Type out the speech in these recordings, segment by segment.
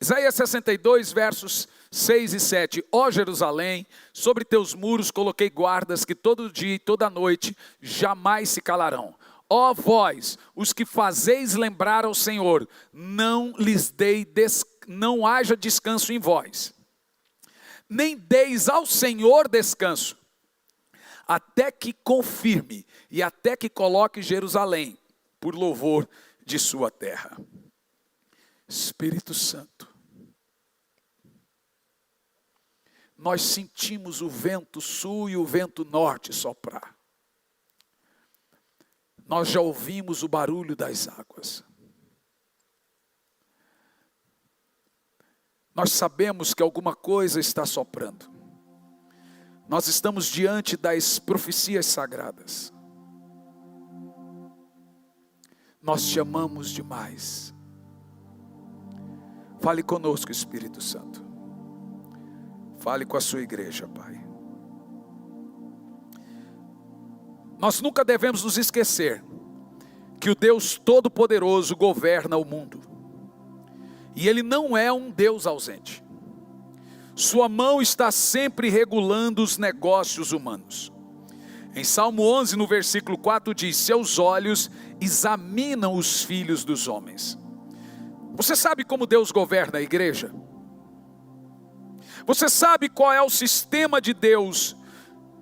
Isaías 62, versos 6 e 7. Ó Jerusalém, sobre teus muros coloquei guardas que todo dia e toda noite jamais se calarão. Ó vós, os que fazeis lembrar ao Senhor, não haja descanso em vós, nem deis ao Senhor descanso, até que confirme e até que coloque Jerusalém por louvor de sua terra. Espírito Santo, nós sentimos o vento sul e o vento norte soprar. Nós já ouvimos o barulho das águas. Nós sabemos que alguma coisa está soprando. Nós estamos diante das profecias sagradas. Nós te amamos demais. Fale conosco, Espírito Santo. Fale com a sua igreja, Pai. Nós nunca devemos nos esquecer que o Deus Todo-Poderoso governa o mundo. E Ele não é um Deus ausente. Sua mão está sempre regulando os negócios humanos. Em Salmo 11, no versículo 4, diz: seus olhos examinam os filhos dos homens. Você sabe como Deus governa a igreja? Você sabe qual é o sistema de Deus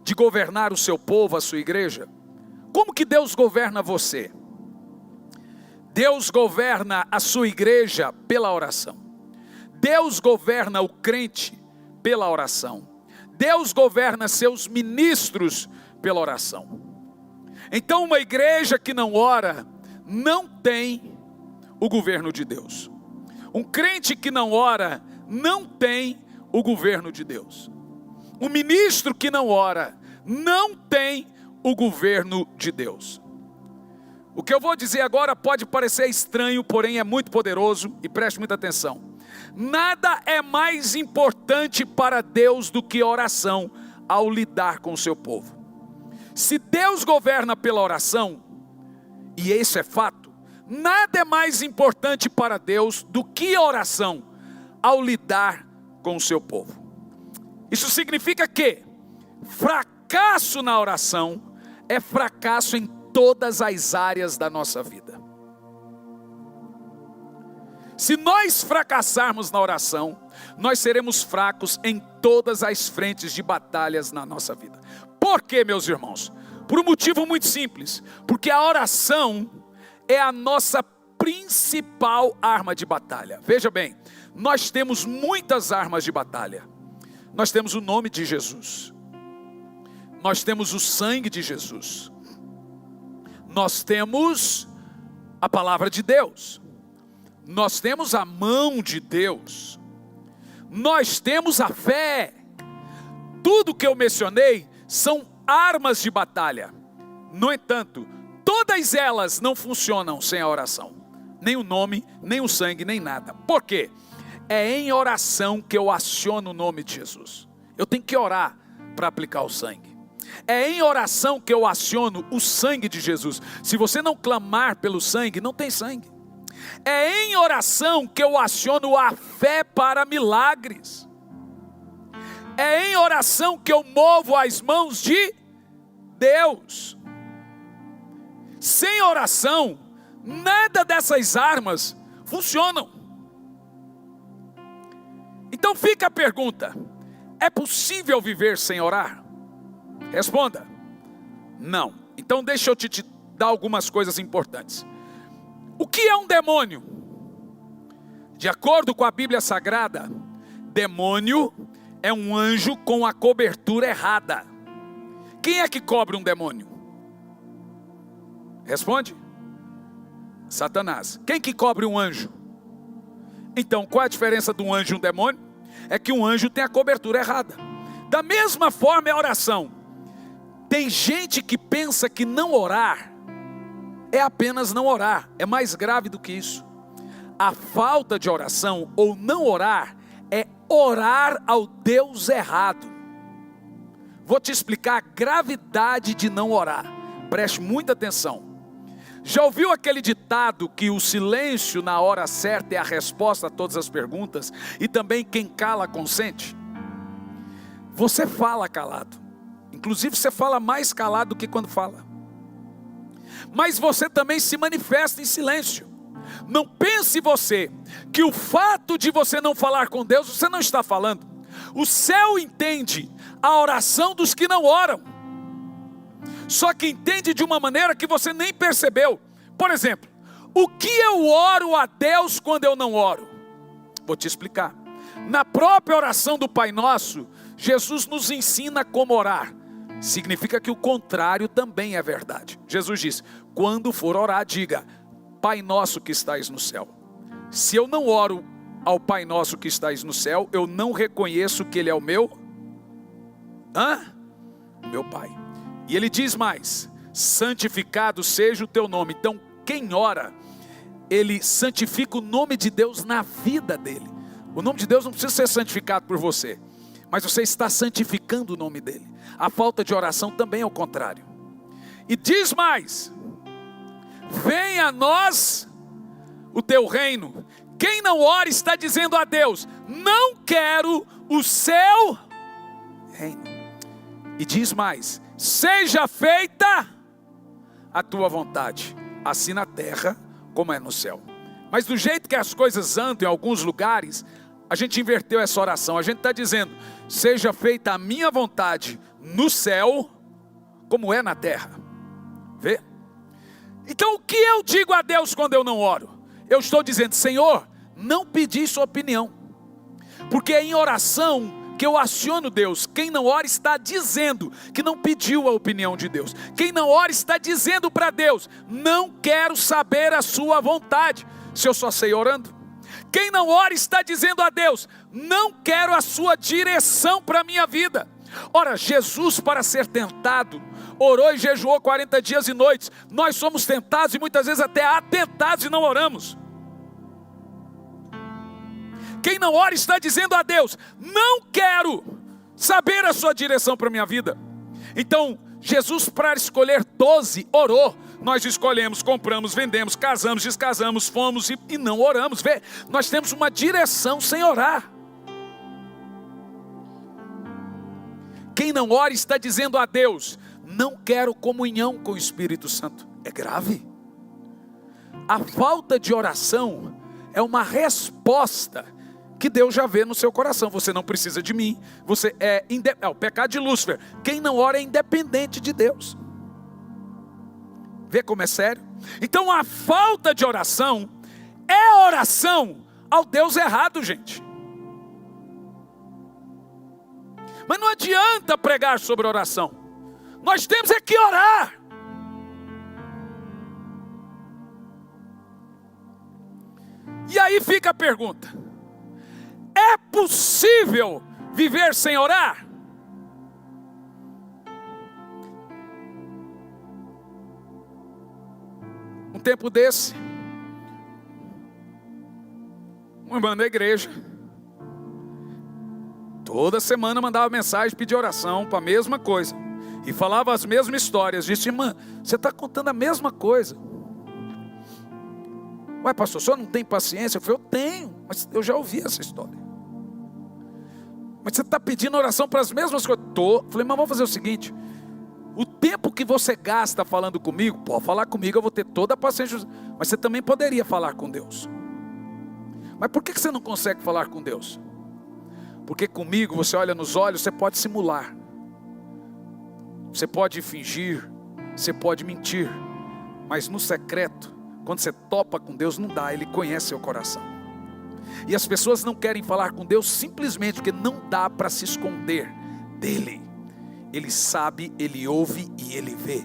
de governar o seu povo, a sua igreja? Como que Deus governa você? Deus governa a sua igreja pela oração. Deus governa o crente pela oração. Deus governa seus ministros pela oração. Então uma igreja que não ora, não tem o governo de Deus. Um crente que não ora, não tem o governo de Deus. Um ministro que não ora, não tem o governo de Deus. O que eu vou dizer agora pode parecer estranho, porém é muito poderoso, e preste muita atenção. Nada é mais importante para Deus do que oração ao lidar com o seu povo. Se Deus governa pela oração, e isso é fato, nada é mais importante para Deus do que a oração ao lidar com o seu povo. Isso significa que fracasso na oração é fracasso em todas as áreas da nossa vida. Se nós fracassarmos na oração, nós seremos fracos em todas as frentes de batalhas na nossa vida. Por quê, meus irmãos? Por um motivo muito simples. Porque a oração é a nossa principal arma de batalha. Veja bem, nós temos muitas armas de batalha. Nós temos o nome de Jesus. Nós temos o sangue de Jesus. Nós temos a palavra de Deus. Nós temos a mão de Deus. Nós temos a fé. Tudo que eu mencionei são armas de batalha. No entanto, todas elas não funcionam sem a oração. Nem o nome, nem o sangue, nem nada. Por quê? É em oração que eu aciono o nome de Jesus. Eu tenho que orar para aplicar o sangue. É em oração que eu aciono o sangue de Jesus. Se você não clamar pelo sangue, não tem sangue. É em oração que eu aciono a fé para milagres. É em oração que eu movo as mãos de Deus. Sem oração, nada dessas armas funcionam. Então fica a pergunta: é possível viver sem orar? Responda: não. Então deixa eu te dar algumas coisas importantes. O que é um demônio? De acordo com a Bíblia Sagrada, demônio é um anjo com a cobertura errada. Quem é que cobre um demônio? Responde. Satanás. Quem que cobre um anjo? Então, qual é a diferença de um anjo e um demônio? É que um anjo tem a cobertura errada. Da mesma forma é a oração. Tem gente que pensa que não orar é apenas não orar. É mais grave do que isso. A falta de oração ou não orar é orar ao Deus errado. Vou te explicar a gravidade de não orar. Preste muita atenção. Já ouviu aquele ditado que o silêncio na hora certa é a resposta a todas as perguntas? E também quem cala consente? Você fala calado. Inclusive você fala mais calado do que quando fala. Mas você também se manifesta em silêncio. Não pense você que o fato de você não falar com Deus, você não está falando. O céu entende a oração dos que não oram. Só que entende de uma maneira que você nem percebeu. Por exemplo, o que eu oro a Deus quando eu não oro? Vou te explicar. Na própria oração do Pai Nosso, Jesus nos ensina como orar. Significa que o contrário também é verdade. Jesus diz, quando for orar, diga, Pai Nosso que estais no céu. Se eu não oro ao Pai Nosso que estais no céu, eu não reconheço que Ele é o meu meu Pai. E Ele diz mais, santificado seja o teu nome. Então quem ora, ele santifica o nome de Deus na vida dele. O nome de Deus não precisa ser santificado por você, mas você está santificando o nome dele. A falta de oração também é o contrário. E diz mais, venha a nós o teu reino. Quem não ora está dizendo a Deus, não quero o seu reino. E diz mais, seja feita a tua vontade, assim na terra como é no céu. Mas do jeito que as coisas andam em alguns lugares, a gente inverteu essa oração. A gente está dizendo, seja feita a minha vontade no céu, como é na terra. Vê? Então o que eu digo a Deus quando eu não oro? Eu estou dizendo, Senhor, não pedi sua opinião. Porque é em oração que eu aciono Deus. Quem não ora está dizendo que não pediu a opinião de Deus. Quem não ora está dizendo para Deus, não quero saber a sua vontade, se eu só sei orando. Quem não ora está dizendo a Deus, não quero a sua direção para a minha vida. Ora, Jesus, para ser tentado, orou e jejuou 40 dias e noites. Nós somos tentados e muitas vezes até atentados e não oramos. Quem não ora está dizendo a Deus, não quero saber a sua direção para a minha vida. Então, Jesus, para escolher 12, orou. Nós escolhemos, compramos, vendemos, casamos, descasamos, fomos e não oramos. Vê, nós temos uma direção sem orar. Quem não ora está dizendo a Deus, não quero comunhão com o Espírito Santo. É grave. A falta de oração é uma resposta que Deus já vê no seu coração. Você não precisa de mim. Você é o pecado de Lúcifer. Quem não ora é independente de Deus. Vê como é sério? Então a falta de oração é oração ao Deus errado, gente. Mas não adianta pregar sobre oração. Nós temos é que orar. E aí fica a pergunta: é possível viver sem orar? Um tempo desse, um irmão da igreja, toda semana mandava mensagem, pedia oração para a mesma coisa, e falava as mesmas histórias. Disse, irmã, você está contando a mesma coisa. Ué, pastor, o senhor não tem paciência? Eu falei, eu tenho, mas eu já ouvi essa história. Mas você está pedindo oração para as mesmas coisas? Estou. Falei, mas vamos fazer o seguinte, o tempo que você gasta falando comigo, pode falar comigo, eu vou ter toda a paciência, mas você também poderia falar com Deus. Mas por que você não consegue falar com Deus? Porque comigo, você olha nos olhos, você pode simular, você pode fingir, você pode mentir, mas no secreto, quando você topa com Deus, não dá, Ele conhece seu coração. E as pessoas não querem falar com Deus simplesmente porque não dá para se esconder dEle. Ele sabe, Ele ouve e Ele vê.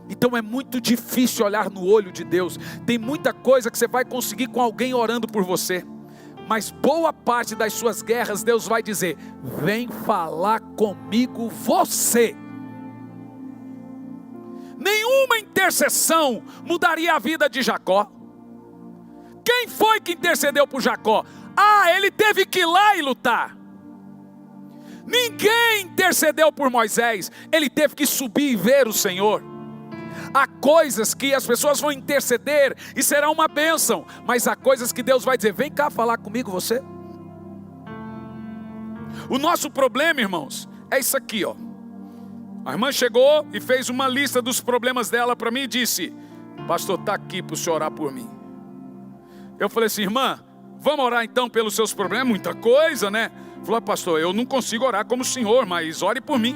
Então é muito difícil olhar no olho de Deus. Tem muita coisa que você vai conseguir com alguém orando por você, mas boa parte das suas guerras Deus vai dizer, vem falar comigo você. Nenhuma intercessão mudaria a vida de Jacó. Quem foi que intercedeu por Jacó? Ele teve que ir lá e lutar. Ninguém intercedeu por Moisés, ele teve que subir e ver o Senhor. Há coisas que as pessoas vão interceder e será uma bênção, mas há coisas que Deus vai dizer: vem cá falar comigo você. O nosso problema, irmãos, é isso aqui, ó. A irmã chegou e fez uma lista dos problemas dela para mim e disse: pastor, está aqui para o senhor orar por mim. Eu falei assim: irmã, vamos orar então pelos seus problemas? É muita coisa, né? Falou: pastor, eu não consigo orar como o senhor, mas ore por mim.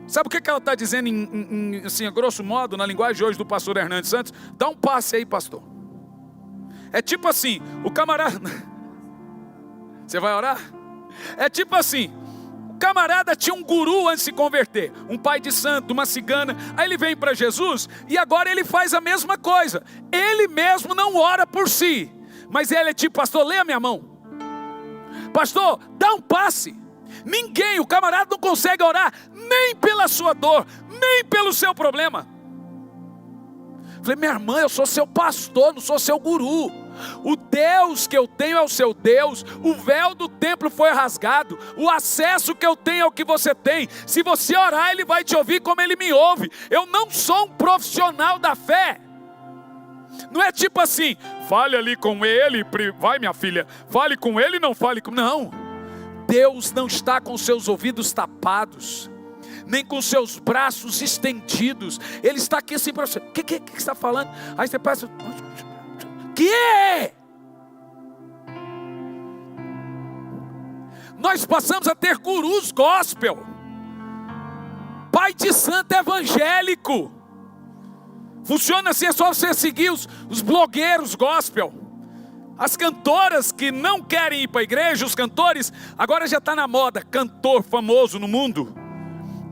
Sabe o que ela está dizendo assim, a grosso modo, na linguagem de hoje do pastor Hernandes Santos? Dá um passe aí, pastor. É tipo assim, o camarada... Você vai orar? É tipo assim, o camarada tinha um guru antes de se converter, um pai de santo, uma cigana. Aí ele vem para Jesus e agora ele faz a mesma coisa. Ele mesmo não ora por si, mas ele é tipo: pastor, lê a minha mão. Pastor, dá um passe. Ninguém, o camarada não consegue orar nem pela sua dor, nem pelo seu problema. Falei: minha irmã, eu sou seu pastor, não sou seu guru. O Deus que eu tenho é o seu Deus. O véu do templo foi rasgado. O acesso que eu tenho é o que você tem. Se você orar, Ele vai te ouvir como Ele me ouve. Eu não sou um profissional da fé. Não é tipo assim: fale ali com ele, vai minha filha, fale com ele, não fale com... Não, Deus não está com seus ouvidos tapados, nem com seus braços estendidos. Ele está aqui assim para você: o que você está falando? Aí você passa: que? Nós passamos a ter gurus gospel, pai de santo evangélico. Funciona assim, é só você seguir os blogueiros gospel. As cantoras que não querem ir para a igreja, os cantores, agora já está na moda, cantor famoso no mundo.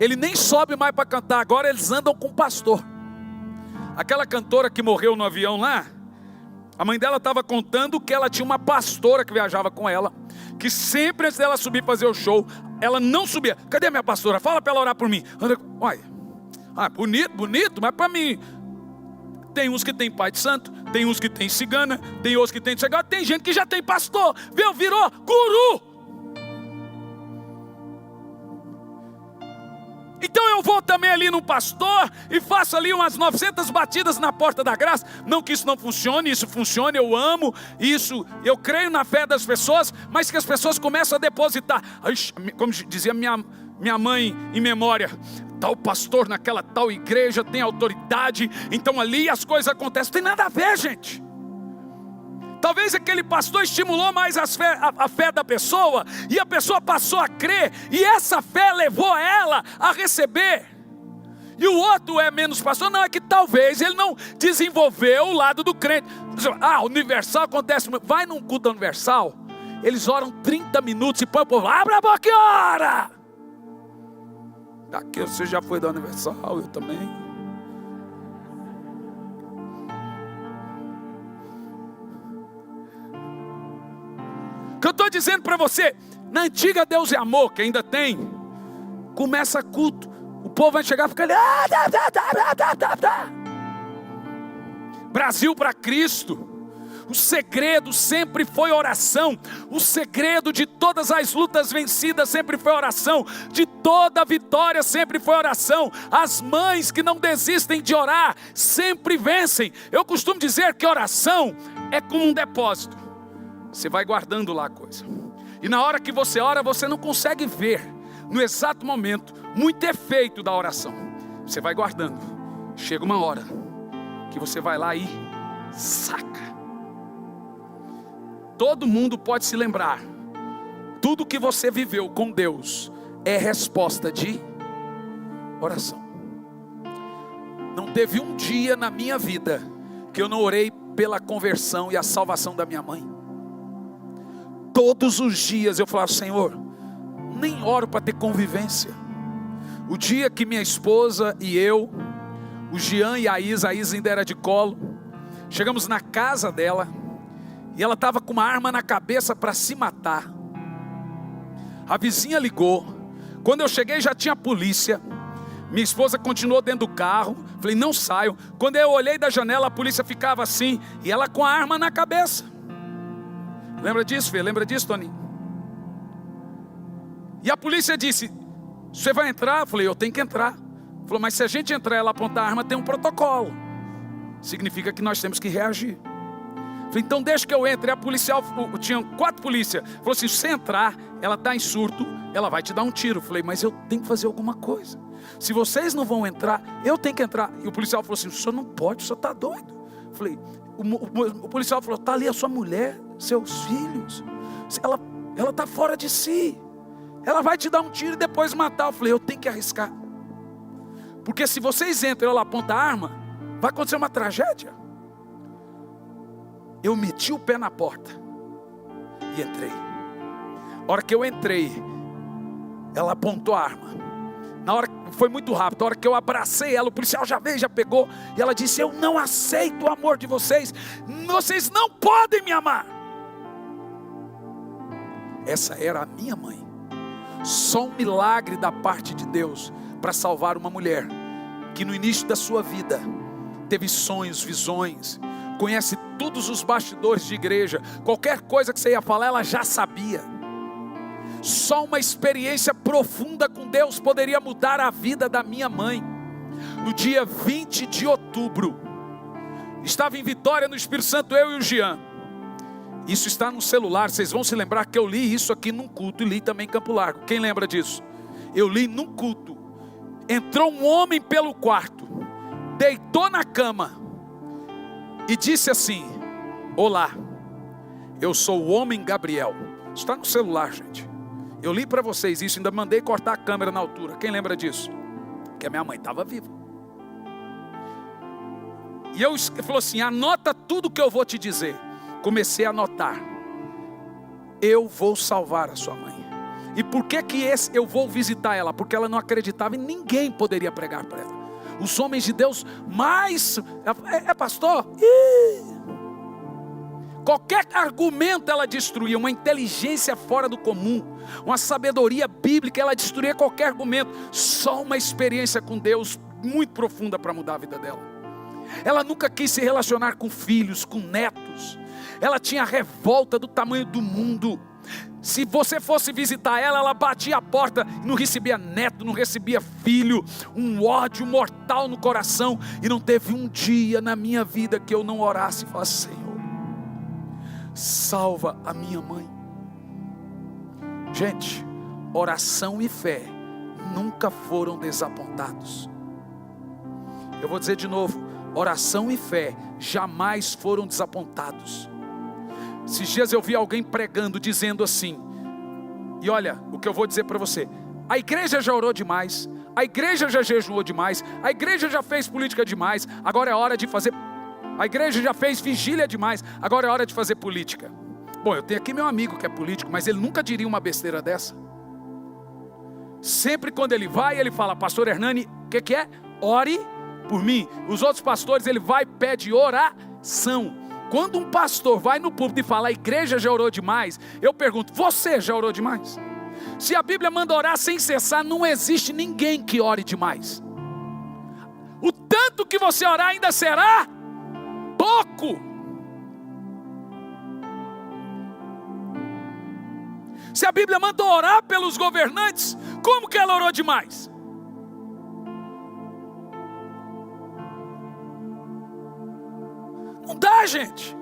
Ele nem sobe mais para cantar, agora eles andam com pastor. Aquela cantora que morreu no avião lá, a mãe dela estava contando que ela tinha uma pastora que viajava com ela, que sempre antes dela subir fazer o show, ela não subia. Cadê a minha pastora? Fala para ela orar por mim. Olha, bonito, mas para mim... Tem uns que tem pai de santo, tem uns que tem cigana, tem outros que tem cigana, tem gente que já tem pastor, virou guru. Então eu vou também ali no pastor e faço ali umas 900 batidas na porta da graça. Não que isso não funcione, isso funciona, eu amo isso, eu creio na fé das pessoas, mas que as pessoas começam a depositar. Como dizia minha mãe em memória: tal pastor naquela tal igreja tem autoridade, então ali as coisas acontecem. Não tem nada a ver, gente. Talvez aquele pastor estimulou mais a fé da pessoa, e a pessoa passou a crer, e essa fé levou ela a receber. E o outro é menos pastor. Não, é que talvez ele não desenvolveu o lado do crente. Universal acontece. Vai num culto universal, eles oram 30 minutos e põe o povo: abre a boca e ora. Daqui você já foi da Universal, eu também. O que eu estou dizendo para você, na antiga Deus e Amor, que ainda tem, começa culto, o povo vai chegar e ficar ali: Brasil para Cristo. O segredo sempre foi oração. O segredo de todas as lutas vencidas sempre foi oração. De toda vitória sempre foi oração. As mães que não desistem de orar sempre vencem. Eu costumo dizer que oração é como um depósito. Você vai guardando lá a coisa. E na hora que você ora, você não consegue ver no exato momento muito efeito da oração. Você vai guardando. Chega uma hora que você vai lá e saca. Todo mundo pode se lembrar. Tudo que você viveu com Deus é resposta de oração. Não teve um dia na minha vida que eu não orei pela conversão e a salvação da minha mãe. Todos os dias eu falava: Senhor, nem oro para ter convivência. O dia que minha esposa e eu, o Jean e a Isa ainda era de colo, chegamos na casa dela, e ela estava com uma arma na cabeça para se matar. A vizinha ligou. Quando eu cheguei já tinha polícia. Minha esposa continuou dentro do carro. Falei: não saiam. Quando eu olhei da janela, a polícia ficava assim, e ela com a arma na cabeça. Lembra disso, Fê? Lembra disso, Toninho? E a polícia disse: você vai entrar? Eu falei: eu tenho que entrar. Falou, mas se a gente entrar e ela apontar a arma, tem um protocolo. Significa que nós temos que reagir. Falei, então deixa que eu entre. E a policial, tinha 4 polícias. Falou assim, se você entrar, ela está em surto, ela vai te dar um tiro. Falei, mas eu tenho que fazer alguma coisa. Se vocês não vão entrar, eu tenho que entrar. E o policial falou assim, o senhor não pode, o senhor está doido. Falei, o policial falou, está ali a sua mulher, seus filhos. Ela está fora de si. Ela vai te dar um tiro e depois matar. Eu falei, eu tenho que arriscar. Porque se vocês entram e ela aponta a arma, vai acontecer uma tragédia. Eu meti o pé na porta e entrei. A hora que eu entrei, ela apontou a arma. Na hora, foi muito rápido. A hora que eu abracei ela, o policial já veio, já pegou. E ela disse, eu não aceito o amor de vocês. Vocês não podem me amar. Essa era a minha mãe. Só um milagre da parte de Deus para salvar uma mulher que no início da sua vida teve sonhos, visões, conhece todos os bastidores de igreja, qualquer coisa que você ia falar ela já sabia. Só uma experiência profunda com Deus poderia mudar a vida da minha mãe. No dia 20 de outubro, estava em Vitória no Espírito Santo, eu e o Jean. Isso está no celular, vocês vão se lembrar que eu li isso aqui num culto e li também em Campo Largo. Quem lembra disso? Eu li num culto. Entrou um homem pelo quarto, deitou na cama e disse assim, olá, eu sou o homem Gabriel. Está no celular, gente. Eu li para vocês isso, ainda mandei cortar a câmera na altura. Quem lembra disso? Que a minha mãe estava viva. E eu falou assim, anota tudo que eu vou te dizer. Comecei a anotar. Eu vou salvar a sua mãe. E por que eu vou visitar ela? Porque ela não acreditava e ninguém poderia pregar para ela. Os homens de Deus mais... pastor? Qualquer argumento ela destruía. Uma inteligência fora do comum. Uma sabedoria bíblica, ela destruía qualquer argumento. Só uma experiência com Deus muito profunda para mudar a vida dela. Ela nunca quis se relacionar com filhos, com netos. Ela tinha revolta do tamanho do mundo. Se você fosse visitar ela, ela batia a porta, não recebia neto, não recebia filho, um ódio mortal no coração. E não teve um dia na minha vida que eu não orasse e falasse, Senhor, salva a minha mãe. Gente, oração e fé nunca foram desapontados. Eu vou dizer de novo, oração e fé jamais foram desapontados. Esses dias eu vi alguém pregando, dizendo assim, e olha, o que eu vou dizer para você, a igreja já orou demais, a igreja já jejuou demais, a igreja já fez política demais, agora é hora de fazer, a igreja já fez vigília demais, agora é hora de fazer política. Bom, eu tenho aqui meu amigo que é político, mas ele nunca diria uma besteira dessa. Sempre quando ele vai, ele fala, pastor Hernani, o que é? Ore por mim. Os outros pastores, ele vai e pede oração. Quando um pastor vai no púlpito e fala, a igreja já orou demais, eu pergunto, você já orou demais? Se a Bíblia manda orar sem cessar, não existe ninguém que ore demais. O tanto que você orar ainda será pouco. Se a Bíblia manda orar pelos governantes, como que ela orou demais? Não dá, gente.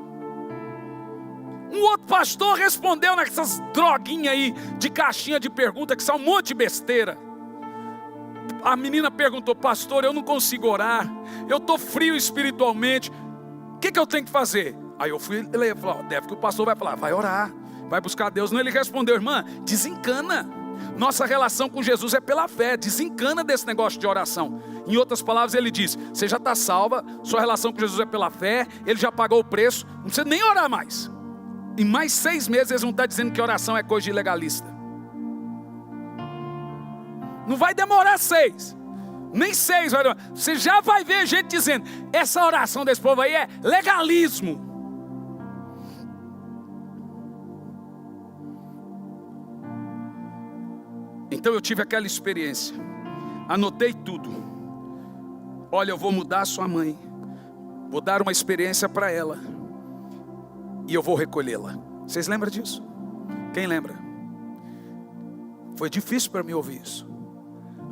Um outro pastor respondeu nessas droguinhas aí de caixinha de pergunta, que são um monte de besteira. A menina perguntou, pastor, eu não consigo orar, eu estou frio espiritualmente, o que eu tenho que fazer? Aí eu fui ler, falei, deve que o pastor vai falar, vai orar, vai buscar Deus. Não, ele respondeu, irmã, desencana. Nossa relação com Jesus é pela fé, desencana desse negócio de oração. Em outras palavras ele diz, você já está salva, sua relação com Jesus é pela fé, ele já pagou o preço, não precisa nem orar mais. Em mais 6 meses eles vão estar dizendo que oração é coisa de legalista. Não vai demorar 6, nem 6 vai demorar. Você já vai ver gente dizendo, essa oração desse povo aí é legalismo. Então eu tive aquela experiência, anotei tudo. Olha, eu vou mudar a sua mãe, vou dar uma experiência para ela, e eu vou recolhê-la. Vocês lembram disso? Quem lembra? Foi difícil para mim ouvir isso.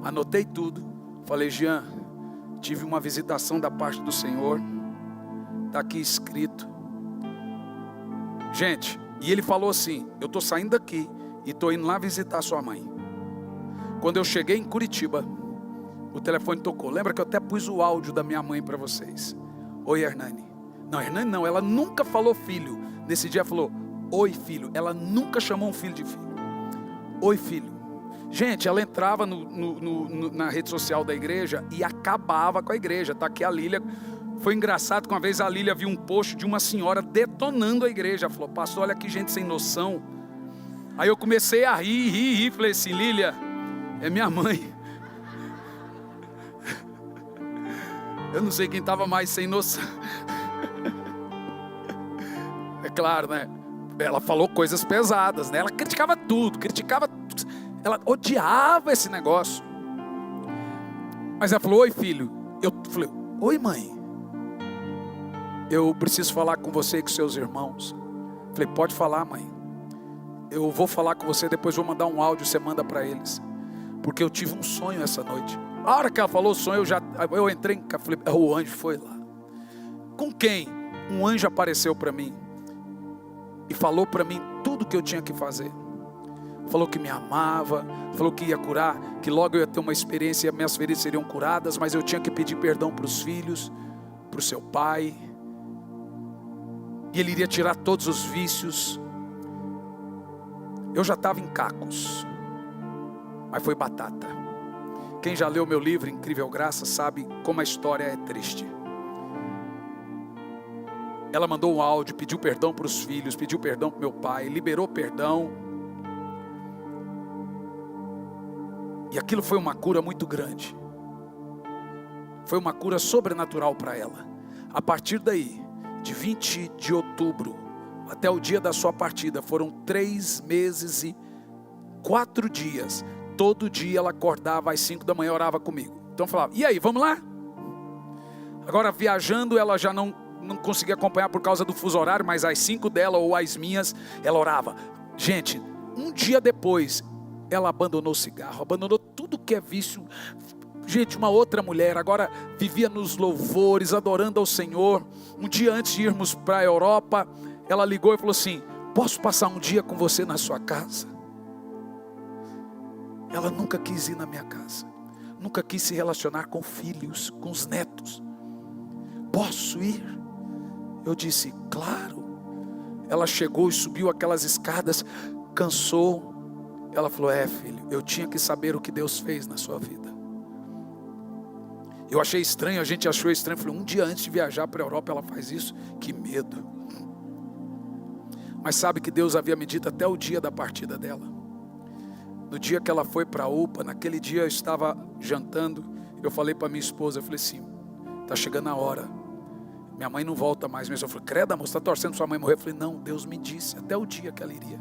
Anotei tudo, Falei: Jean, tive uma visitação da parte do Senhor, está aqui escrito. Gente, e ele falou assim: eu estou saindo daqui e estou indo lá visitar sua mãe. Quando eu cheguei em Curitiba, o telefone tocou. Lembra que eu até pus o áudio da minha mãe para vocês? Oi, Hernani. Não, Hernani não, ela nunca falou filho. Nesse dia falou: oi, filho. Ela nunca chamou um filho de filho. Oi, filho. Gente, ela entrava na rede social da igreja e acabava com a igreja. Está aqui a Lília. Foi engraçado que uma vez a Lília viu um post de uma senhora detonando a igreja. Ela falou: pastor, olha que gente sem noção. Aí eu comecei a rir. Falei assim: Lília, é minha mãe. Eu não sei quem estava mais sem noção. É claro, né? Ela falou coisas pesadas, né? Ela criticava tudo, ela odiava esse negócio. Mas ela falou: oi, filho. Eu falei: oi, mãe. Eu preciso falar com você e com seus irmãos. Falei: pode falar, mãe. Eu vou falar com você, depois vou mandar um áudio, você manda para eles. Porque eu tive um sonho essa noite. A hora que ela falou o sonho, eu entrei em casa, falei: o anjo foi lá. Com quem? Um anjo apareceu para mim e falou para mim tudo que eu tinha que fazer. Falou que me amava, falou que ia curar, que logo eu ia ter uma experiência e minhas feridas seriam curadas, mas eu tinha que pedir perdão para os filhos, para o seu pai, e ele iria tirar todos os vícios. Eu já estava em cacos, mas foi batata. Quem já leu meu livro Incrível Graça sabe como a história é triste. Ela mandou um áudio, pediu perdão para os filhos, pediu perdão para meu pai, liberou perdão. E aquilo foi uma cura muito grande. Foi uma cura sobrenatural para ela. A partir daí, de 20 de outubro até o dia da sua partida, foram 3 meses e 4 dias. Todo dia ela acordava às 5 da manhã, orava comigo. Então eu falava: e aí, vamos lá? Agora viajando, ela já não conseguia acompanhar por causa do fuso horário, mas às 5 dela ou às minhas, ela orava. Gente, um dia depois, ela abandonou o cigarro, abandonou tudo que é vício. Gente, uma outra mulher, agora vivia nos louvores, adorando ao Senhor. Um dia antes de irmos para a Europa, ela ligou e falou assim: posso passar um dia com você na sua casa? Ela nunca quis ir na minha casa, nunca quis se relacionar com filhos, com os netos. Posso ir? Eu disse: claro. Ela chegou e subiu aquelas escadas, cansou. Ela falou: filho, eu tinha que saber o que Deus fez na sua vida. Eu achei estranho, a gente achou estranho. Falei: um dia antes de viajar para a Europa ela faz isso? Que medo. Mas sabe que Deus havia me dito até o dia da partida dela. No dia que ela foi para a UPA, naquele dia eu estava jantando. Eu falei para minha esposa, eu falei assim: está chegando a hora, minha mãe não volta mais. Minha esposa falou: credo, amor, você está torcendo sua mãe morrer? Eu falei: não, Deus me disse até o dia que ela iria.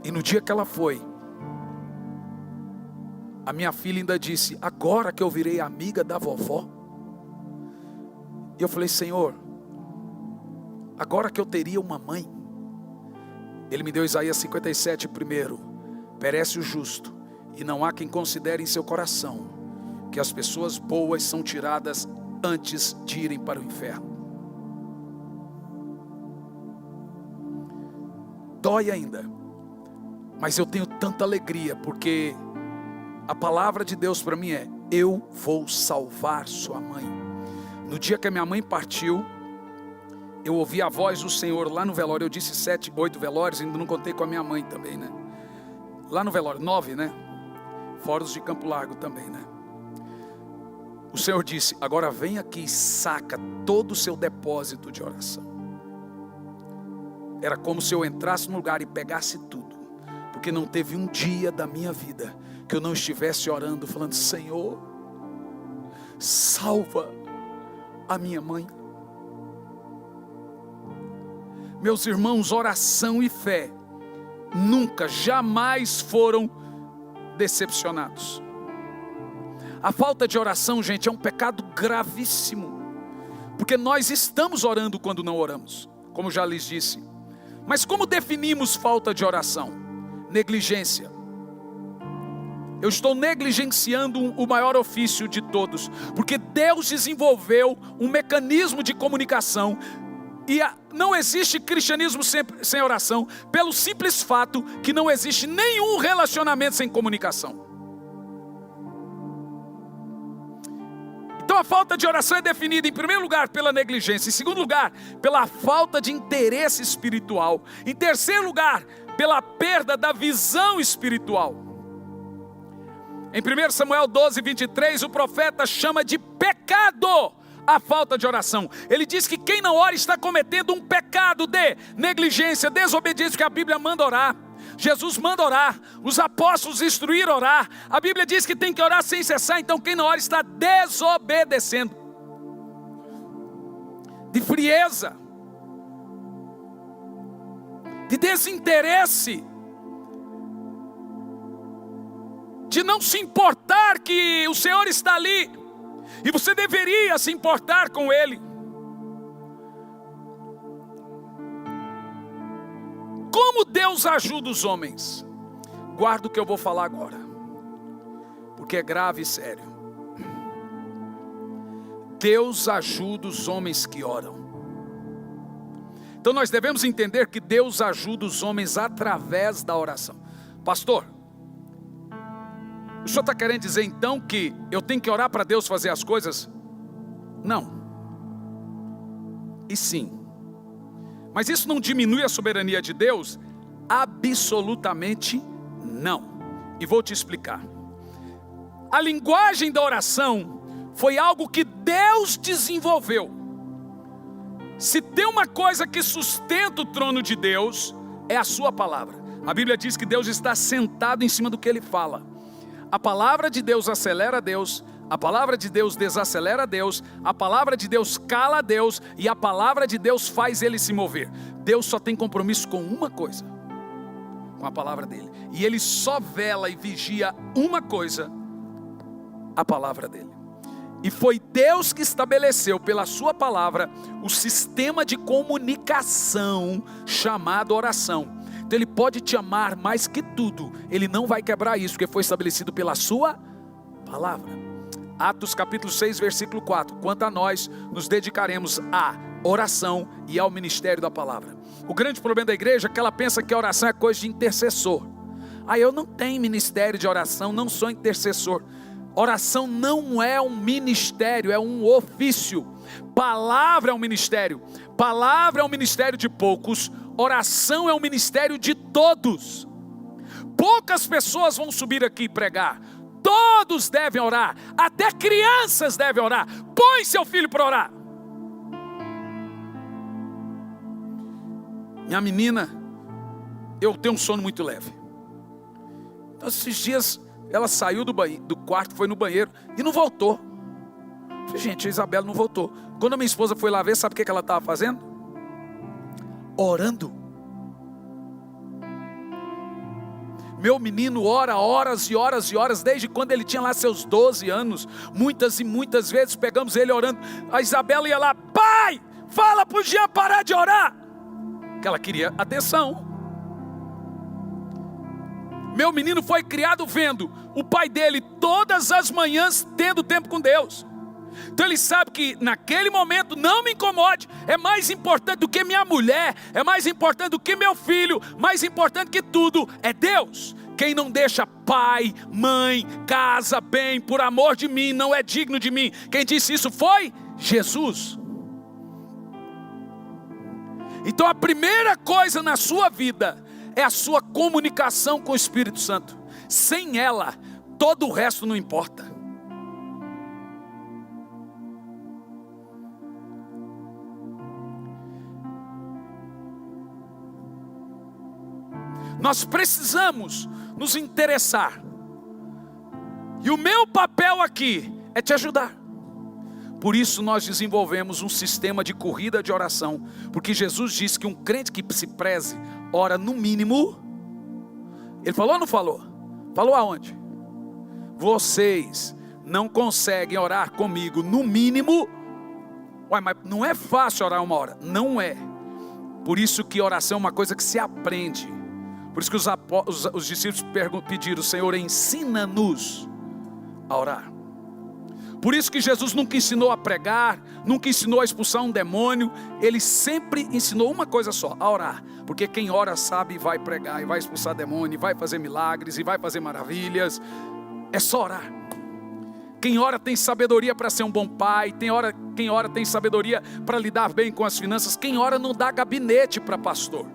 E no dia que ela foi, a minha filha ainda disse: agora que eu virei amiga da vovó. E eu falei: Senhor, agora que eu teria uma mãe. Ele me deu Isaías 57 primeiro. Perece o justo, e não há quem considere em seu coração que as pessoas boas são tiradas antes de irem para o inferno. Dói ainda, mas eu tenho tanta alegria, porque a palavra de Deus para mim é: eu vou salvar sua mãe. No dia que a minha mãe partiu, eu ouvi a voz do Senhor lá no velório. Eu disse 7, 8 velórios, ainda não contei com a minha mãe também, né? Lá no velório, 9, né? Fora os de Campo Largo também, né? O Senhor disse: agora vem aqui e saca todo o seu depósito de oração. Era como se eu entrasse no lugar e pegasse tudo, porque não teve um dia da minha vida que eu não estivesse orando, falando: Senhor, salva a minha mãe. Meus irmãos, oração e fé nunca, jamais foram decepcionados. A falta de oração, gente, é um pecado gravíssimo, porque nós estamos orando quando não oramos, como já lhes disse. Mas como definimos falta de oração? Negligência. eu estou negligenciando o maior ofício de todos, porque Deus desenvolveu um mecanismo de comunicação, e não existe cristianismo sem oração, pelo simples fato que não existe nenhum relacionamento sem comunicação. Então a falta de oração é definida em primeiro lugar pela negligência, em segundo lugar pela falta de interesse espiritual, em terceiro lugar pela perda da visão espiritual. Em 1 Samuel 12, 23, o profeta chama de pecado a falta de oração. Ele diz que quem não ora está cometendo um pecado de negligência, desobediência, que a Bíblia manda orar. Jesus manda orar, os apóstolos instruíram a orar. A Bíblia diz que tem que orar sem cessar. Então quem não ora está desobedecendo. De frieza, de desinteresse, de não se importar que o Senhor está ali, e você deveria se importar com Ele. Como Deus ajuda os homens? Guarda o que eu vou falar agora, porque é grave e sério. Deus ajuda os homens que oram. Então nós devemos entender que Deus ajuda os homens através da oração. Pastor, o senhor está querendo dizer então que eu tenho que orar para Deus fazer as coisas? Não. E sim. Mas isso não diminui a soberania de Deus? Absolutamente não. E vou te explicar. A linguagem da oração foi algo que Deus desenvolveu. Se tem uma coisa que sustenta o trono de Deus, é a sua palavra. A Bíblia diz que Deus está sentado em cima do que Ele fala. A palavra de Deus acelera Deus, a palavra de Deus desacelera Deus, a palavra de Deus cala Deus, e a palavra de Deus faz Ele se mover. Deus só tem compromisso com uma coisa, com a palavra dEle. E Ele só vela e vigia uma coisa, a palavra dEle. E foi Deus que estabeleceu pela sua palavra o sistema de comunicação chamado oração. Então Ele pode te amar mais que tudo, Ele não vai quebrar isso, porque foi estabelecido pela sua palavra. Atos capítulo 6, versículo 4. Quanto a nós, nos dedicaremos à oração e ao ministério da palavra. O grande problema da igreja é que ela pensa que a oração é coisa de intercessor. Eu não tenho ministério de oração, não sou intercessor. Oração não é um ministério, é um ofício. Palavra é um ministério. Palavra é um ministério de poucos. Oração é um ministério de todos. Poucas pessoas vão subir aqui e pregar. Todos devem orar. Até crianças devem orar. Põe seu filho para orar. Minha menina, eu tenho um sono muito leve. Então, esses dias ela saiu do quarto, foi no banheiro e não voltou. Falei, gente, a Isabela não voltou. Quando a minha esposa foi lá ver, sabe o que ela estava fazendo? Orando. Meu menino ora horas e horas e horas, desde quando ele tinha lá seus 12 anos. Muitas e muitas vezes pegamos ele orando. A Isabela ia lá, pai, fala para o Jean parar de orar. Que ela queria atenção. Meu menino foi criado vendo o pai dele todas as manhãs tendo tempo com Deus. Então ele sabe que naquele momento, não me incomode, é mais importante do que minha mulher, é mais importante do que meu filho, mais importante que tudo é Deus. Quem não deixa pai, mãe, casa, bem, por amor de mim, não é digno de mim. Quem disse isso foi Jesus. Então a primeira coisa na sua vida é a sua comunicação com o Espírito Santo. Sem ela, todo o resto não importa. Nós precisamos nos interessar. E o meu papel aqui é te ajudar. Por isso nós desenvolvemos um sistema de corrida de oração. Porque Jesus disse que um crente que se preze, ora no mínimo. Ele falou ou não falou? Falou aonde? Vocês não conseguem orar comigo no mínimo. Ué, mas não é fácil orar uma hora. Não é. Por isso que oração é uma coisa que se aprende. Por isso que os discípulos pediram: Senhor, ensina-nos a orar. Por isso que Jesus nunca ensinou a pregar, nunca ensinou a expulsar um demônio. Ele sempre ensinou uma coisa só: a orar. Porque quem ora sabe e vai pregar, e vai expulsar demônio, e vai fazer milagres, e vai fazer maravilhas. É só orar. Quem ora tem sabedoria para ser um bom pai. Quem ora tem sabedoria para lidar bem com as finanças. Quem ora não dá gabinete para pastor.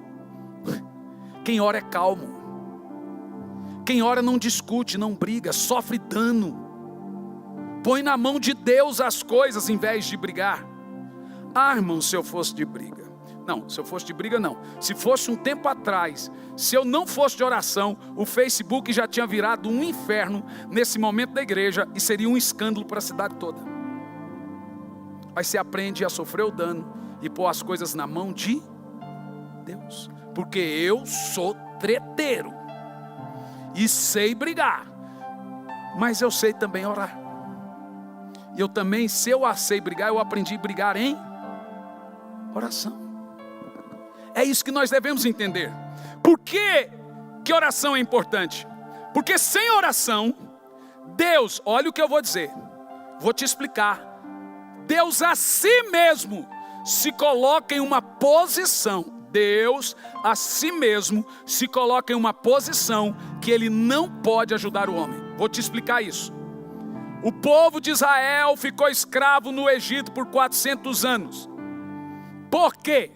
Quem ora é calmo. Quem ora não discute, não briga, sofre dano. Põe na mão de Deus as coisas em vez de brigar. Ah, irmão, se eu fosse de briga. Não, se eu fosse de briga não. Se fosse um tempo atrás, se eu não fosse de oração, o Facebook já tinha virado um inferno nesse momento da igreja e seria um escândalo para a cidade toda. Mas você aprende a sofrer o dano e pôr as coisas na mão de Deus. Porque eu sou treteiro e sei brigar, mas eu sei também orar. E eu também, se eu sei brigar, eu aprendi a brigar em oração. É isso que nós devemos entender. Por que oração é importante? Porque sem oração, Deus, olha o que eu vou dizer, vou te explicar. Deus a si mesmo se coloca em uma posição. Deus a si mesmo se coloca em uma posição que Ele não pode ajudar o homem. Vou te explicar isso. O povo de Israel ficou escravo no Egito por 400 anos. Por quê?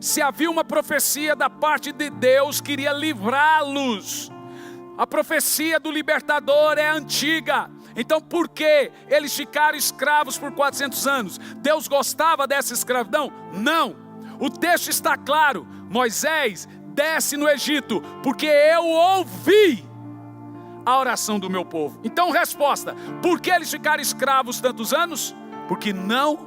Se havia uma profecia da parte de Deus que iria livrá-los. A profecia do libertador é antiga. Então por que eles ficaram escravos por 400 anos? Deus gostava dessa escravidão? Não. O texto está claro: Moisés desce no Egito, porque eu ouvi a oração do meu povo. Então resposta: por que eles ficaram escravos tantos anos? Porque não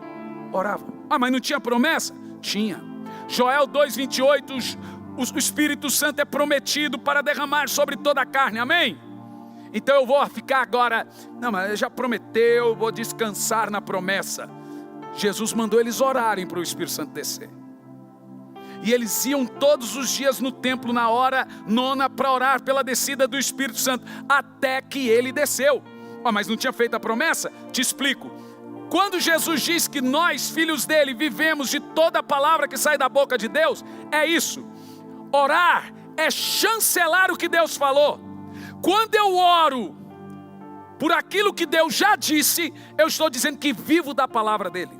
oravam. Ah, mas não tinha promessa? Tinha. Joel 2:28, o Espírito Santo é prometido para derramar sobre toda a carne, amém? Então eu vou ficar agora, não, mas ele já prometeu, vou descansar na promessa. Jesus mandou eles orarem para o Espírito Santo descer. E eles iam todos os dias no templo na hora nona para orar pela descida do Espírito Santo, até que ele desceu. Oh, mas não tinha feito a promessa? Te explico. Quando Jesus diz que nós, filhos dele, vivemos de toda a palavra que sai da boca de Deus, é isso. Orar é chancelar o que Deus falou. Quando eu oro por aquilo que Deus já disse, eu estou dizendo que vivo da palavra dele.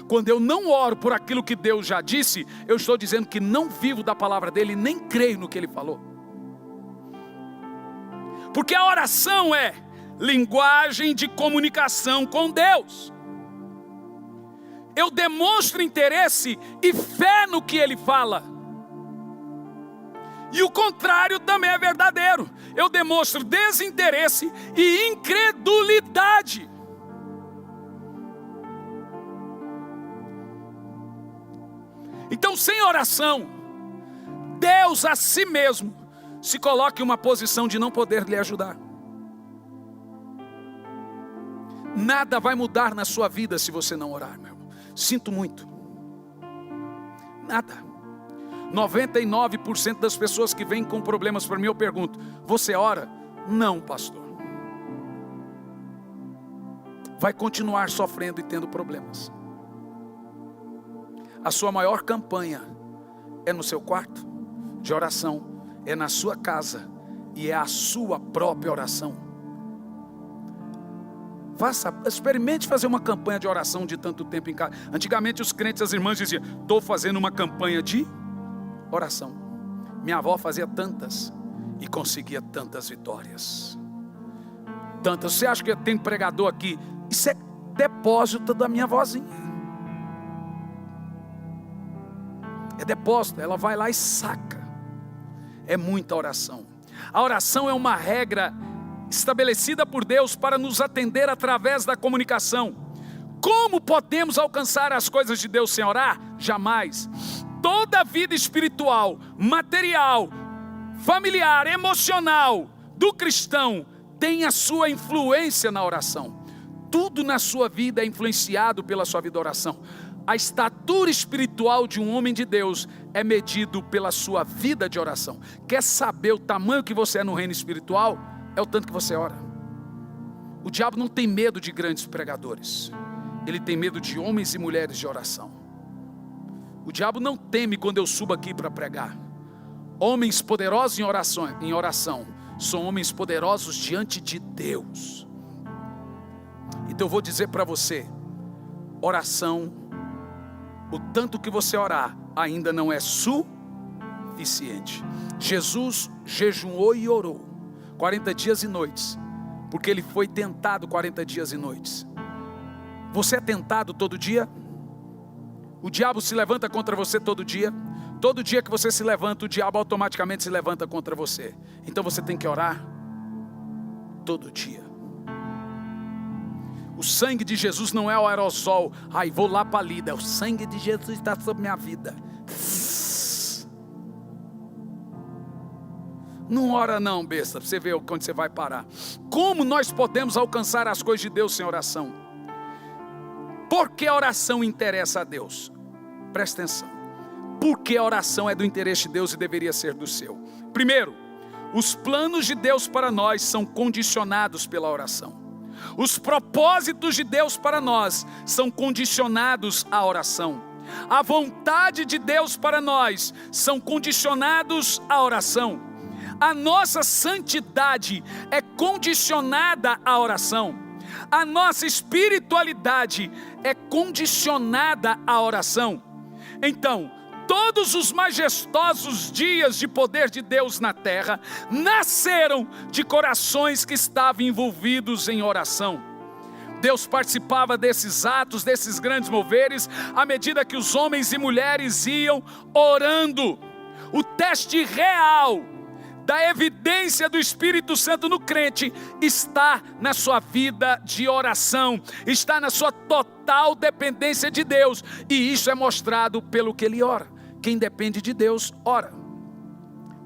Quando eu não oro por aquilo que Deus já disse, eu estou dizendo que não vivo da palavra dele, nem creio no que ele falou. Porque a oração é linguagem de comunicação com Deus. Eu demonstro interesse e fé no que ele fala. E o contrário também é verdadeiro. Eu demonstro desinteresse e incredulidade. Então, sem oração, Deus a si mesmo se coloca em uma posição de não poder lhe ajudar. Nada vai mudar na sua vida se você não orar, meu irmão. Sinto muito. Nada. 99% das pessoas que vêm com problemas para mim, eu pergunto: você ora? Não, pastor. Vai continuar sofrendo e tendo problemas. A sua maior campanha é no seu quarto de oração, é na sua casa e é a sua própria oração. Experimente fazer uma campanha de oração de tanto tempo em casa. Antigamente os crentes, as irmãs diziam: estou fazendo uma campanha de oração. Minha avó fazia tantas e conseguia tantas vitórias. Tantas. Você acha que tem pregador aqui? Isso é depósito da minha vozinha. É depósito, ela vai lá e saca. É muita oração. A oração é uma regra estabelecida por Deus para nos atender através da comunicação. Como podemos alcançar as coisas de Deus sem orar? Jamais. Toda a vida espiritual, material, familiar, emocional do cristão tem a sua influência na oração. Tudo na sua vida é influenciado pela sua vida de oração. A estatura espiritual de um homem de Deus é medido pela sua vida de oração. Quer saber o tamanho que você é no reino espiritual? É o tanto que você ora. O diabo não tem medo de grandes pregadores. Ele tem medo de homens e mulheres de oração. O diabo não teme quando eu subo aqui para pregar. Homens poderosos em oração são homens poderosos diante de Deus. Então eu vou dizer para você, oração, o tanto que você orar ainda não é suficiente. Jesus jejuou e orou 40 dias e noites, porque ele foi tentado 40 dias e noites. Você é tentado todo dia? O diabo se levanta contra você todo dia? Todo dia que você se levanta, o diabo automaticamente se levanta contra você. Então você tem que orar todo dia. O sangue de Jesus não é o aerosol. Ai, vou lá para a lida. O sangue de Jesus está sobre minha vida. Não ora não, besta. Você vê onde você vai parar. Como nós podemos alcançar as coisas de Deus sem oração? Porque a oração interessa a Deus. Presta atenção. Porque a oração é do interesse de Deus e deveria ser do seu. Primeiro, os planos de Deus para nós são condicionados pela oração. Os propósitos de Deus para nós são condicionados à oração. A vontade de Deus para nós são condicionados à oração. A nossa santidade é condicionada à oração. A nossa espiritualidade é condicionada à oração. Então, todos os majestosos dias de poder de Deus na terra nasceram de corações que estavam envolvidos em oração. Deus participava desses atos, desses grandes moveres, à medida que os homens e mulheres iam orando. O teste real da evidência do Espírito Santo no crente está na sua vida de oração, está na sua total dependência de Deus, e isso é mostrado pelo que ele ora. Quem depende de Deus, ora.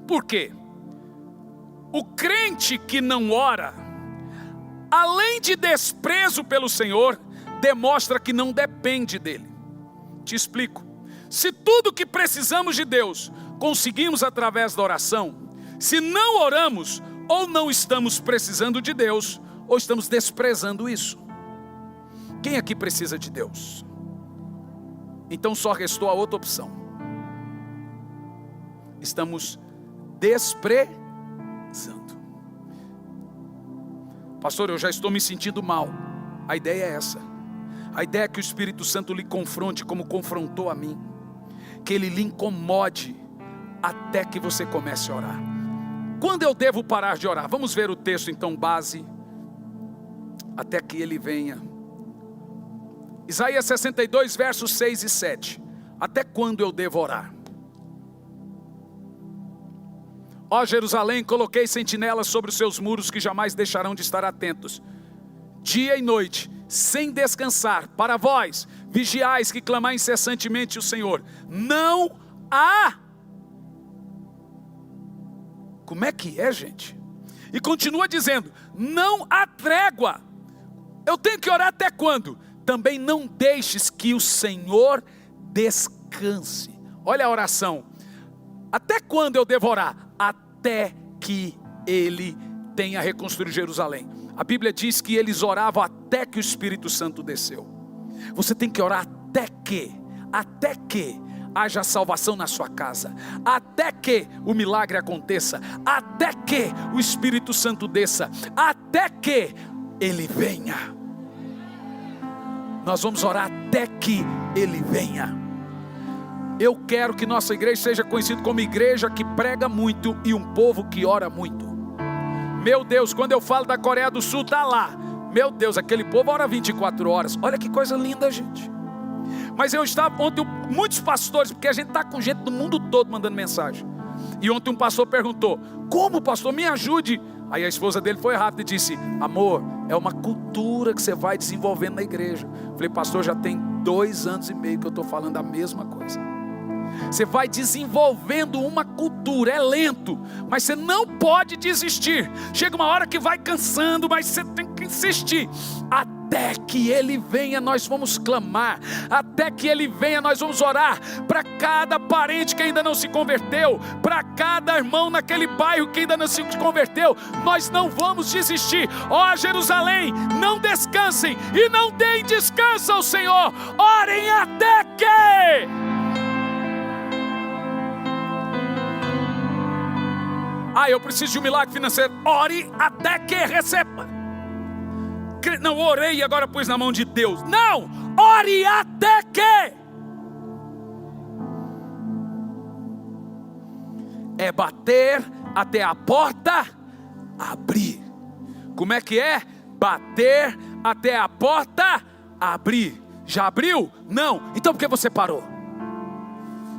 Por quê? O crente que não ora, além de desprezo pelo Senhor, demonstra que não depende dele. Te explico. Se tudo que precisamos de Deus conseguimos através da oração, se não oramos, ou não estamos precisando de Deus, ou estamos desprezando isso. Quem aqui precisa de Deus? Então só restou a outra opção. Estamos desprezando. Pastor, eu já estou me sentindo mal. A ideia é essa. A ideia é que o Espírito Santo lhe confronte como confrontou a mim. Que ele lhe incomode até que você comece a orar. Quando eu devo parar de orar? Vamos ver o texto então base. Até que ele venha. Isaías 62 versos 6 e 7. Até quando eu devo orar? Ó Jerusalém, coloquei sentinelas sobre os seus muros que jamais deixarão de estar atentos. Dia e noite, sem descansar, para vós, vigiais que clamai incessantemente o Senhor. Não há. Como é que é, gente? E continua dizendo, não há trégua. Eu tenho que orar até quando? Também não deixes que o Senhor descanse. Olha a oração. Até quando eu devo orar? Até que ele tenha reconstruído Jerusalém. A Bíblia diz que eles oravam até que o Espírito Santo desceu. Você tem que orar até que haja salvação na sua casa, até que o milagre aconteça, até que o Espírito Santo desça, até que ele venha. Nós vamos orar até que ele venha. Eu quero que nossa igreja seja conhecida como igreja que prega muito e um povo que ora muito. Meu Deus, quando eu falo da Coreia do Sul, está lá. Meu Deus, aquele povo ora 24 horas. Olha que coisa linda, gente. Mas eu estava ontem, muitos pastores, porque a gente está com gente do mundo todo mandando mensagem. E ontem um pastor perguntou, como pastor, me ajude. Aí a esposa dele foi rápida e disse, amor, é uma cultura que você vai desenvolvendo na igreja. Eu falei, pastor, já tem 2 anos e meio que eu estou falando a mesma coisa. Você vai desenvolvendo uma cultura, é lento, mas você não pode desistir. Chega uma hora que vai cansando, mas você tem que insistir, até Até que Ele venha, nós vamos clamar. Até que Ele venha, nós vamos orar para cada parente que ainda não se converteu, para cada irmão naquele bairro que ainda não se converteu. Nós não vamos desistir. Ó Jerusalém, não descansem e não deem descanso ao Senhor. Orem até que... eu preciso de um milagre financeiro. Ore até que receba. Não, orei e agora pus na mão de Deus. Não, ore até que. É bater até a porta abrir. Como é que é? Bater até a porta abrir. Já abriu? Não. Então por que você parou?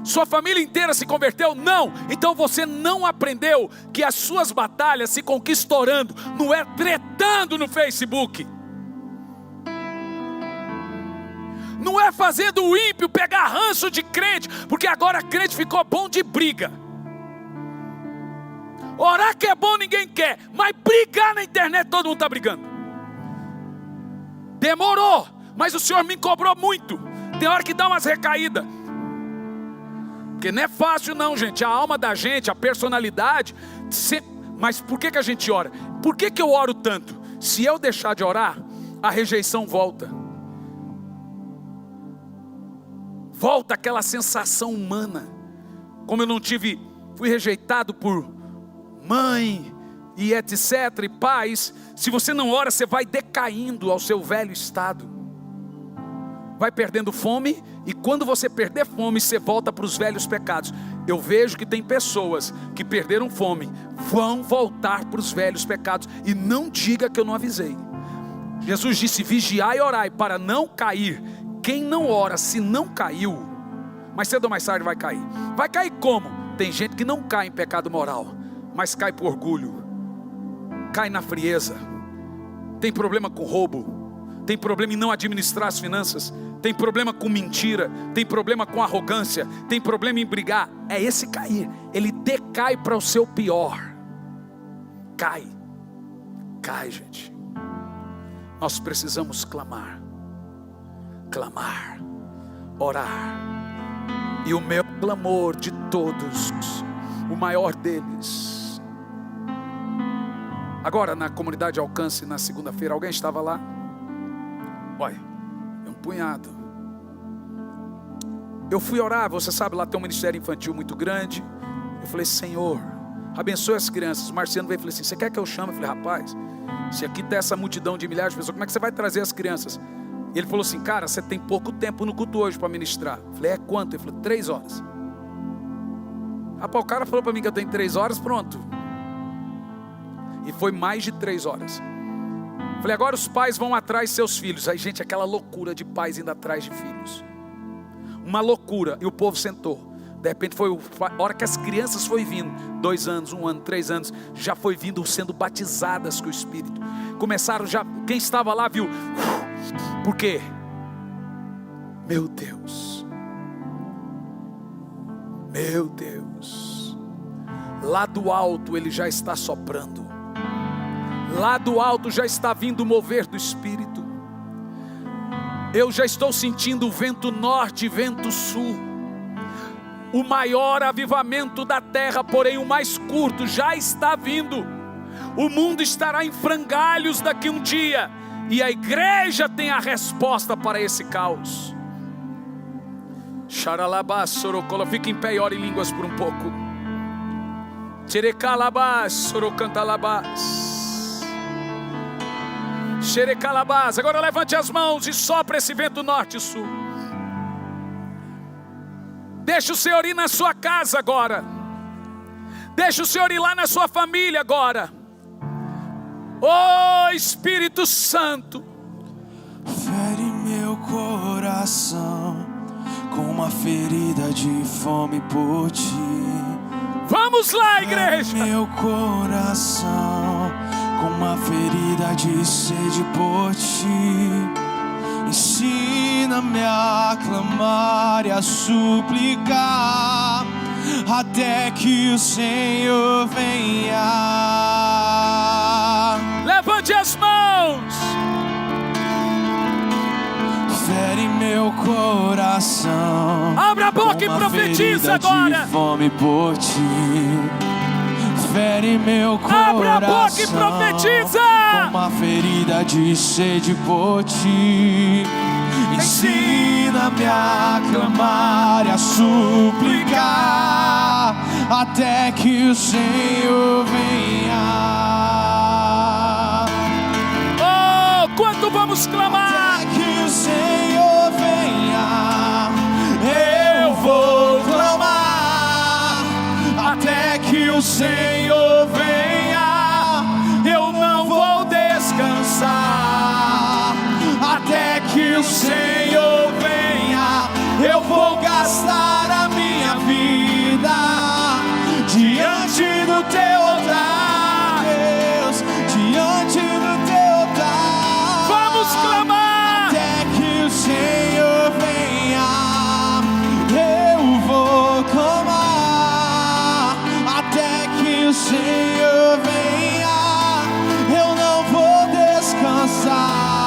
Sua família inteira se converteu? Não. Então você não aprendeu que as suas batalhas se conquistam orando, não é tretando no Facebook, não é fazendo o ímpio pegar ranço de crente, porque agora crente ficou bom de briga. Orar que é bom ninguém quer, mas brigar na internet todo mundo está brigando. Demorou, mas o Senhor me cobrou muito. Tem hora que dá umas recaídas, porque não é fácil não, gente. A alma da gente, a personalidade. Mas por que a gente ora? Por que eu oro tanto? Se eu deixar de orar, a rejeição volta. Volta aquela sensação humana. Como eu não fui rejeitado por mãe e etc. e pais. Se você não ora, você vai decaindo ao seu velho estado. Vai perdendo fome, e quando você perder fome, você volta para os velhos pecados. Eu vejo que tem pessoas que perderam fome, vão voltar para os velhos pecados, e não diga que eu não avisei. Jesus disse: vigiai e orai para não cair. Quem não ora, se não caiu, mais cedo ou mais tarde vai cair. Vai cair como? Tem gente que não cai em pecado moral, mas cai por orgulho, cai na frieza, tem problema com roubo, tem problema em não administrar as finanças, tem problema com mentira, tem problema com arrogância, tem problema em brigar. É esse cair, ele decai para o seu pior. Cai, gente. Nós precisamos clamar, orar. E o meu clamor de todos, o maior deles. Agora na comunidade Alcance, na segunda-feira, alguém estava lá? Olha, é um punhado. Eu fui orar, você sabe, lá tem um ministério infantil muito grande. Eu falei: Senhor, abençoe as crianças. O Marciano veio e falou assim: você quer que eu chame? Eu falei: rapaz, se aqui tem essa multidão de milhares de pessoas, como é que você vai trazer as crianças? E ele falou assim: cara, você tem pouco tempo no culto hoje para ministrar. Eu falei: é quanto? Ele falou: 3 horas. Rapaz, o cara falou para mim que eu tenho 3 horas, pronto. E foi mais de 3 horas. Falei: agora os pais vão atrás de seus filhos. Aí, gente, aquela loucura de pais indo atrás de filhos. Uma loucura. E o povo sentou. De repente foi a hora que as crianças foi vindo. 2 anos, 1 ano, 3 anos. Já foi vindo, sendo batizadas com o Espírito. Começaram já, quem estava lá viu. Por quê? Meu Deus. Meu Deus. Lá do alto Ele já está soprando. Lá do alto já está vindo o mover do Espírito. Eu já estou sentindo o vento norte e vento sul. O maior avivamento da terra, porém o mais curto, já está vindo. O mundo estará em frangalhos daqui um dia, e a igreja tem a resposta para esse caos. Xaralabás, sorocola, fica em pé e ora em línguas por um pouco. Tcherecalabás, sorocantalabás. Xerecalabás. Agora levante as mãos e sopra esse vento norte e sul. Deixa o Senhor ir na sua casa agora. Deixa o Senhor ir lá na sua família agora. Oh Espírito Santo, fere meu coração com uma ferida de fome por ti. Vamos lá, igreja. Fere meu coração com uma ferida de sede por ti. Ensina-me a clamar e a suplicar até que o Senhor venha. Levante as mãos. fere meu coração. Abra a boca e profetiza agora. De fome por ti. Fere meu coração. Abra a boca e profetiza. Com uma ferida de sede por ti. Ensina-me a clamar e a suplicar até que o Senhor venha. Oh, quanto vamos clamar? Até que o Senhor venha, eu vou clamar. Até que o Senhor venha, eu não vou descansar. Até que o Senhor venha, eu vou gastar a minha vida diante do teu altar, Deus, diante do teu altar. Vamos clamar. Até que o Senhor venha, eu vou clamar. Até que o Senhor venha, eu não vou descansar.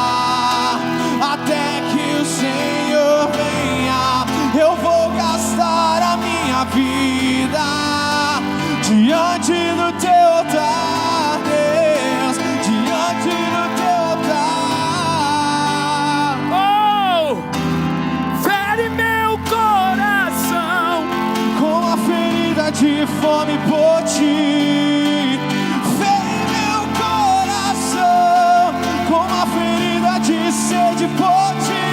Até que o Senhor venha, eu vou gastar a minha vida diante do teu altar, Deus, diante do teu altar. Oh, fere meu coração Com a ferida de fome por ti. Fere meu coração com a ferida de sede por ti.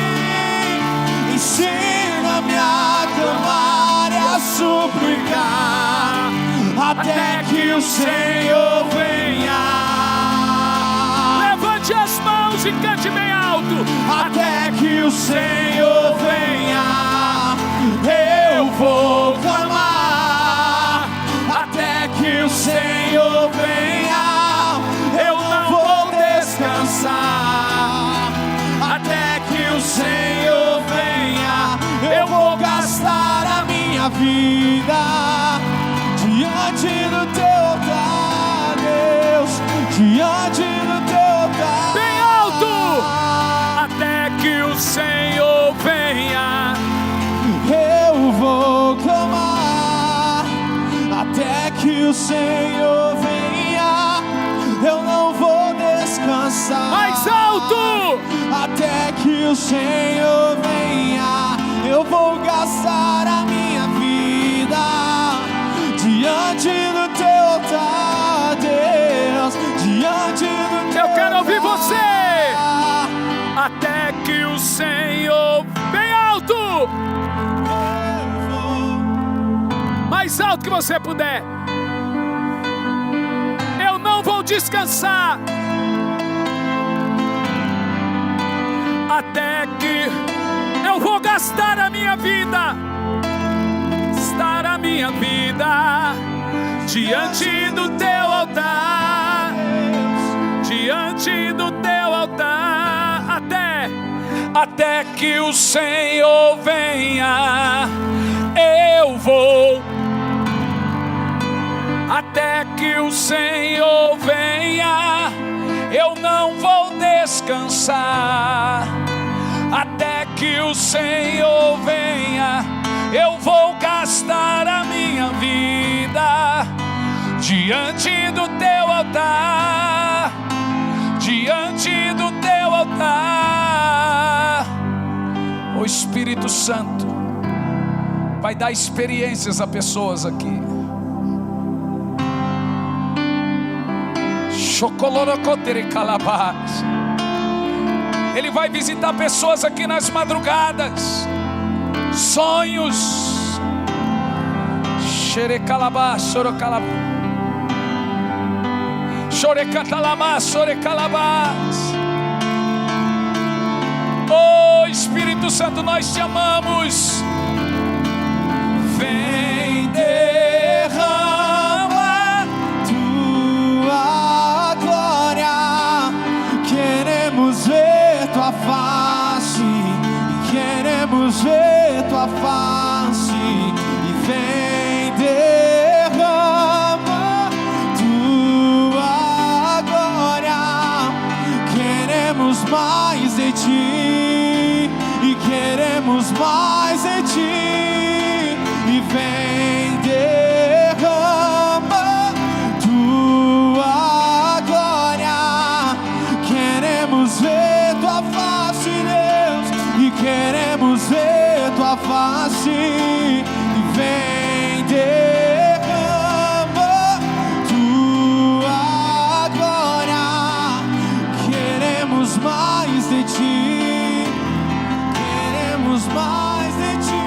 Ensina-me a clamar e a suplicar até que o Senhor venha. Levante as mãos e cante bem alto. Até que o Senhor venha, eu vou clamar. Até que o Senhor venha, eu não vou descansar. Até que o Senhor venha, eu vou gastar a minha vida diante do teu altar, Deus, diante do teu altar. Bem alto. Até que o Senhor venha, Eu vou clamar. Até que o Senhor venha, eu não vou descansar. mais alto. Até que o Senhor venha, eu vou gastar a minha vida diante do teu altar, Deus, diante do teu altar. Eu quero ouvir você. Até que o Senhor, bem alto, mais alto que você puder. Eu não vou descansar até que eu vou gastar a minha vida, gastar a minha vida diante do teu altar, diante do teu altar, até que o Senhor venha, eu vou. Até que o Senhor venha, eu não vou descansar. Até que o Senhor venha, eu vou gastar a minha vida diante do teu altar, diante do teu altar. O Espírito Santo vai dar experiências a pessoas aqui. Ele vai visitar pessoas aqui nas madrugadas, sonhos. Xerecalabá, sorocalabá, xorecatalabá, sorecalabás. Oh Espírito Santo, nós te amamos. Vem, derrama tua glória. Queremos ver tua face, queremos ver tua face. E vem, derrama tua glória. Queremos mais de ti e queremos mais de ti. E vem, derrama tua glória. Queremos ver tua face, Deus, e queremos ver tua face. E vem, derrama tua glória. Queremos mais de ti, queremos mais de ti.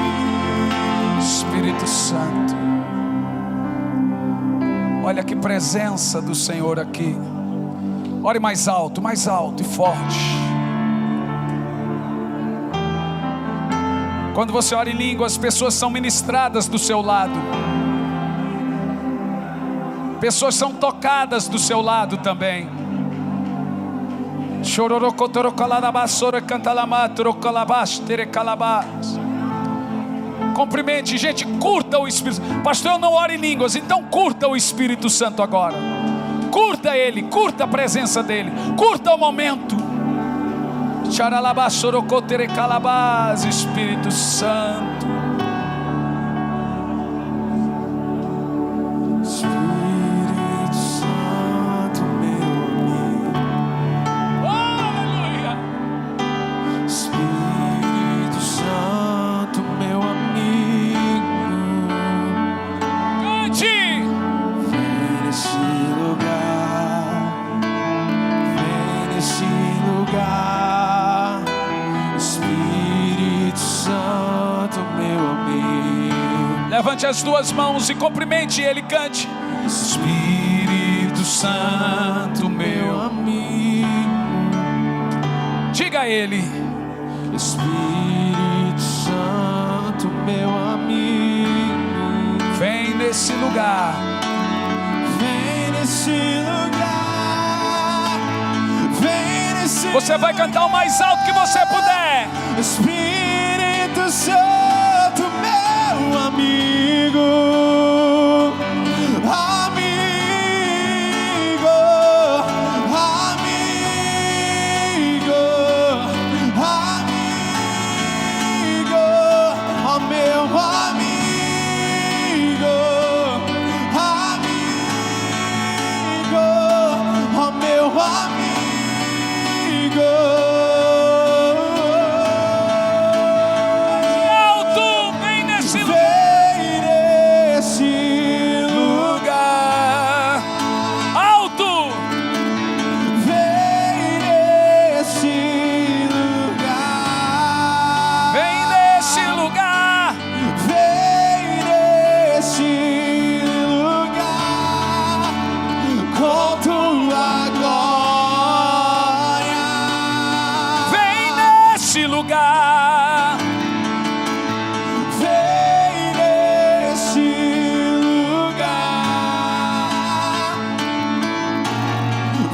Espírito Santo, olha que presença do Senhor aqui. Ore mais alto e forte. Quando você ora em língua, as pessoas são ministradas do seu lado. Pessoas são tocadas do seu lado também. Cumprimente, gente, curta o Espírito. Pastor, eu não oro em línguas, então curta o Espírito Santo agora. Curta Ele, curta a presença dEle, curta o momento. Espírito Santo. Espírito Santo, meu amigo. Oh, aleluia. Espírito Santo, meu amigo. Cante. Vem nesse lugar, vem nesse lugar. Espírito Santo, meu amigo. Levante as duas mãos e cumprimente Ele, cante. Espírito Santo, meu amigo. Diga a Ele. Espírito Santo, meu amigo. Vem nesse lugar. Vem nesse lugar. Vem nesse lugar. Você vai cantar o mais alto que você puder. Espírito Santo, meu amigo. Amigo, amigo, amigo, ó meu amigo, amigo, ó meu amigo. Alto, vem nesse lugar. Vem nesse lugar, Alto. vem nesse lugar, Vem nesse lugar. vem nesse lugar, com tua glória. Vem nesse lugar. Vem nesse lugar,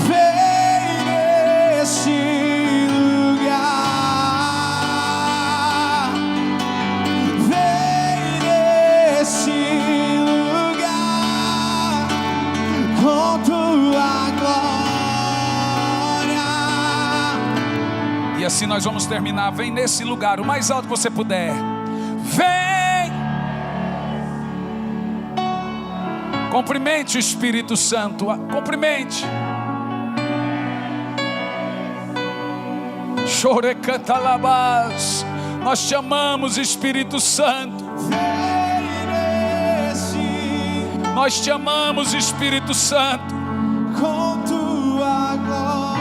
vem nesse lugar, vem nesse lugar, com tua glória. E assim nós vamos terminar. Vem nesse lugar, o mais alto que você puder. Vem. Cumprimente o Espírito Santo. Cumprimente. Chore canta labás. Nós te amamos, Espírito Santo. Vem nesse, Nós te amamos, Espírito Santo. com tua glória.